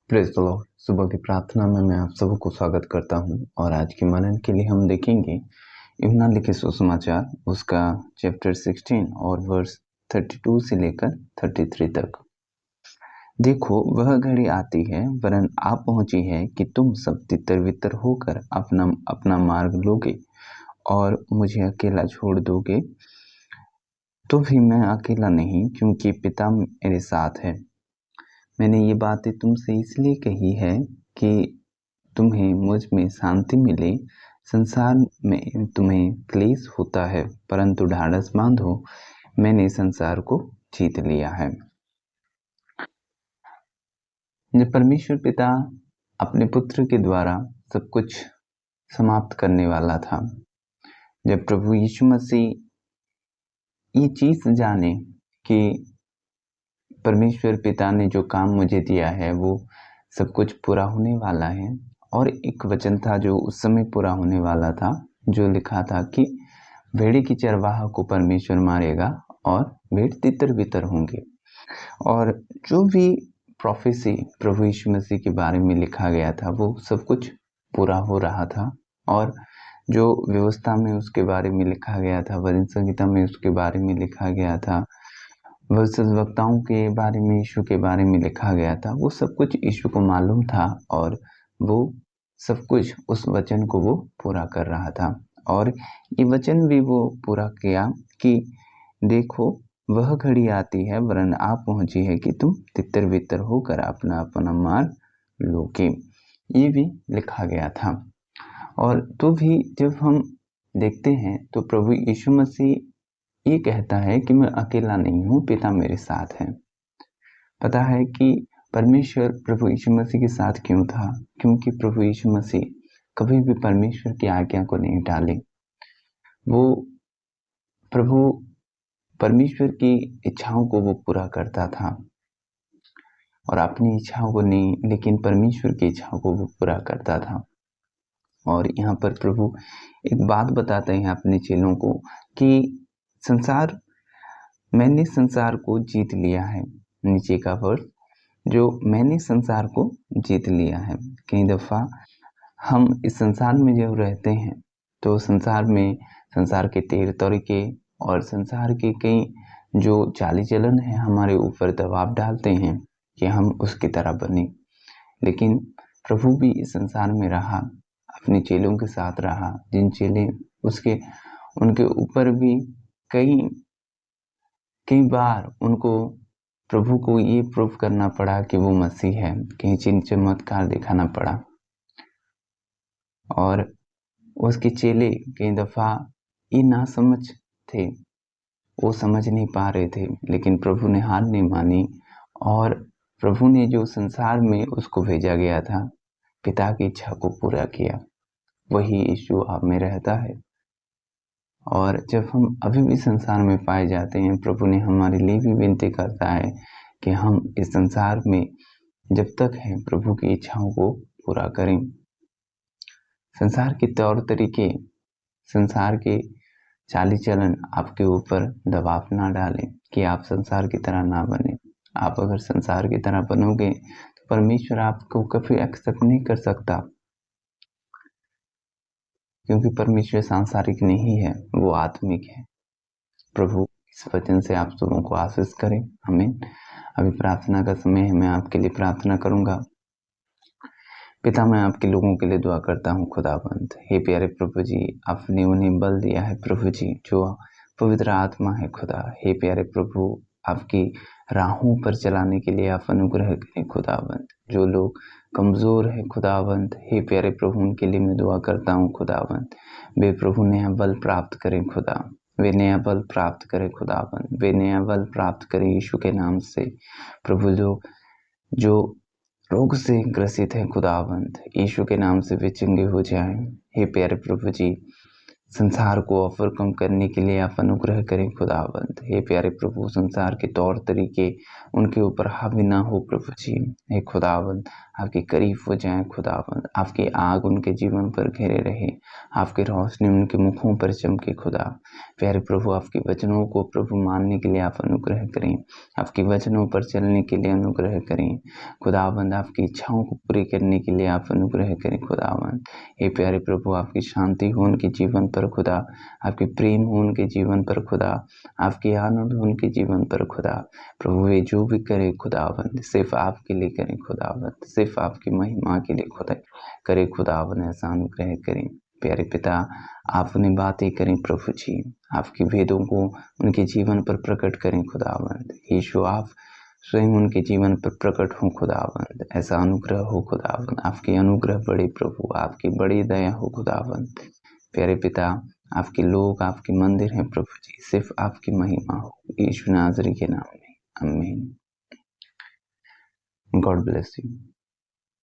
Praise the Lord. सुबह की प्रार्थना में मैं आप सबको स्वागत करता हूँ और आज के मनन के लिए हम देखेंगे यूहन्ना लिखे सुसमाचार उसका चैप्टर 16 और वर्स 32 से लेकर 33 तक। देखो वह घड़ी आती है वरन आ पहुंची है कि तुम सब तितर-बितर होकर अपना अपना मार्ग लोगे और मुझे अकेला छोड़ दोगे। तो भी मैं अकेला नहीं, क्योंकि पिता मेरे साथ है। मैंने ये बातें तुमसे इसलिए कही है कि तुम्हें मुझ में शांति मिले। संसार में तुम्हें क्लेश होता है, परंतु ढाढ़स बांधो, मैंने संसार को जीत लिया है। जब परमेश्वर पिता अपने पुत्र के द्वारा सब कुछ समाप्त करने वाला था, जब प्रभु यीशु मसीह ये चीज जाने कि परमेश्वर पिता ने जो काम मुझे दिया है वो सब कुछ पूरा होने वाला है, और एक वचन था जो उस समय पूरा होने वाला था, जो लिखा था कि भेड़ी की चरवाहा को परमेश्वर मारेगा और भेड़ तितर बितर होंगे। और जो भी प्रोफेसी प्रभु यीशु मसीह के बारे में लिखा गया था वो सब कुछ पूरा हो रहा था। और जो व्यवस्था में उसके बारे में लिखा गया था, भजन संहिता में उसके बारे में लिखा गया था, भविष्यद्वक्ताओं के बारे में, यीशु के बारे में लिखा गया था, वो सब कुछ यीशु को मालूम था और वो सब कुछ उस वचन को वो पूरा कर रहा था। और ये वचन भी वो पूरा किया कि देखो वह घड़ी आती है वरन आ पहुंची है कि तुम तितर बितर होकर अपना अपना मार्ग लोगे। ये भी लिखा गया था। और तो भी जब हम देखते हैं तो प्रभु यीशु मसीह ये कहता है कि मैं अकेला नहीं हूँ, पिता मेरे साथ है। पता है कि परमेश्वर प्रभु यीशु मसीह के साथ क्यों था? क्योंकि प्रभु यीशु मसीह कभी भी परमेश्वर की आज्ञा को नहीं टाले। वो प्रभु परमेश्वर की इच्छाओं को वो पूरा करता था, और अपनी इच्छाओं को नहीं, लेकिन परमेश्वर की इच्छाओं को वो पूरा करता था। और यहाँ पर प्रभु एक बात बताते हैं अपने चेलों को कि मैंने संसार को जीत लिया है। नीचे का वर्ष जो मैंने संसार को जीत लिया है। कई दफ़ा हम इस संसार में जब रहते हैं तो संसार के तौर तरीके और संसार के कई जो चाली चलन है हमारे ऊपर दबाव डालते हैं कि हम उसकी तरह बने। लेकिन प्रभु भी इस संसार में रहा, अपने चेलों के साथ रहा, जिन चेले उनके ऊपर भी कई बार उनको प्रभु को ये प्रूफ करना पड़ा कि वो मसीह है, कहीं चिन्ह चमत्कार दिखाना पड़ा। और उसके चेले कई दफ़ा ये ना समझ थे, वो समझ नहीं पा रहे थे, लेकिन प्रभु ने हार नहीं मानी और प्रभु ने जो संसार में उसको भेजा गया था, पिता की इच्छा को पूरा किया। वही यीशु आप में रहता है। और जब हम अभी भी संसार में पाए जाते हैं, प्रभु ने हमारे लिए भी विनती करता है कि हम इस संसार में जब तक हैं प्रभु की इच्छाओं को पूरा करें। संसार के तौर तरीके, संसार के चाली चलन आपके ऊपर दबाव ना डालें कि आप संसार की तरह ना बने। आप अगर संसार की तरह बनोगे तो परमेश्वर आपको कभी एक्सेप्ट नहीं कर सकता, क्योंकि परमेश्वर सांसारिक नहीं है, वो आत्मिक है। प्रभु इस वचन से आप सबों को आशीष करें। हमें अभी प्रार्थना का समय है, मैं आपके लिए प्रार्थना करूंगा। पिता, मैं आपके लोगों के लिए दुआ करता हूँ खुदाबंद। हे प्यारे प्रभु जी, आपने उन्हें बल दिया है प्रभु जी, जो पवित्र आत्मा है खुदा। हे प्यारे प्रभु, आपकी राहों पर चलाने के लिए आप अनुग्रह करें खुदाबंद। जो लोग कमज़ोर है खुदाबंद, हे प्यारे प्रभु, उनके लिए मैं दुआ करता हूँ खुदाबंद। वे प्रभु नया बल प्राप्त करें खुदा, वे नया बल प्राप्त करें खुदाबंद, वे नया बल प्राप्त करें यीशु के नाम से। प्रभु, जो रोग से ग्रसित है खुदावंत, यीशु के नाम से वे चंगे हो जाएं। हे प्यारे प्रभु जी, संसार को ओवरकम करने के लिए आप अनुग्रह करें खुदावंद। हे प्यारे प्रभु, संसार के तौर तरीके उनके ऊपर हावी ना हो प्रभु जी। हे खुदावंद, आपके करीब हो जाएं खुदावंद, आपकी आग उनके जीवन पर घेरे रहे, आपकी रोशनी उनके मुखों पर चमके खुदा। प्यारे प्रभु, आपके वचनों को प्रभु मानने के लिए आप अनुग्रह करें, आपके वचनों पर चलने के लिए अनुग्रह करें खुदावंद, आपकी इच्छाओं को पूरी करने के लिए आप अनुग्रह करें खुदावंद। हे प्यारे प्रभु, आपकी शांति हो उनके जीवन पर खुदा, आपके प्रेम हो उनके जीवन पर खुदा, आपकी आनंद हो उनके जीवन पर खुदा। प्रभु, वे जो भी करे खुदावंद सिर्फ आपके लिए करें खुदावंद, सिर्फ आपकी महिमा के लिए खुदा करे खुदावंद, ऐसा अनुग्रह करें। प्यारे पिता, आप उन्हें बातें करें प्रभु जी, आपके वेदों को उनके जीवन पर प्रकट करें खुदावंद। यीशु, आप स्वयं उनके जीवन पर प्रकट हो खुदावंद, ऐसा अनुग्रह हो खुदावंद। आपकी अनुग्रह बड़े प्रभु, आपकी बड़ी दया हो खुदावंद। प्यारे पिता, आपके लोग आपके मंदिर हैं प्रभु जी, सिर्फ आपकी महिमा हो यीशु नाज़री के नाम में, आमीन। God bless you.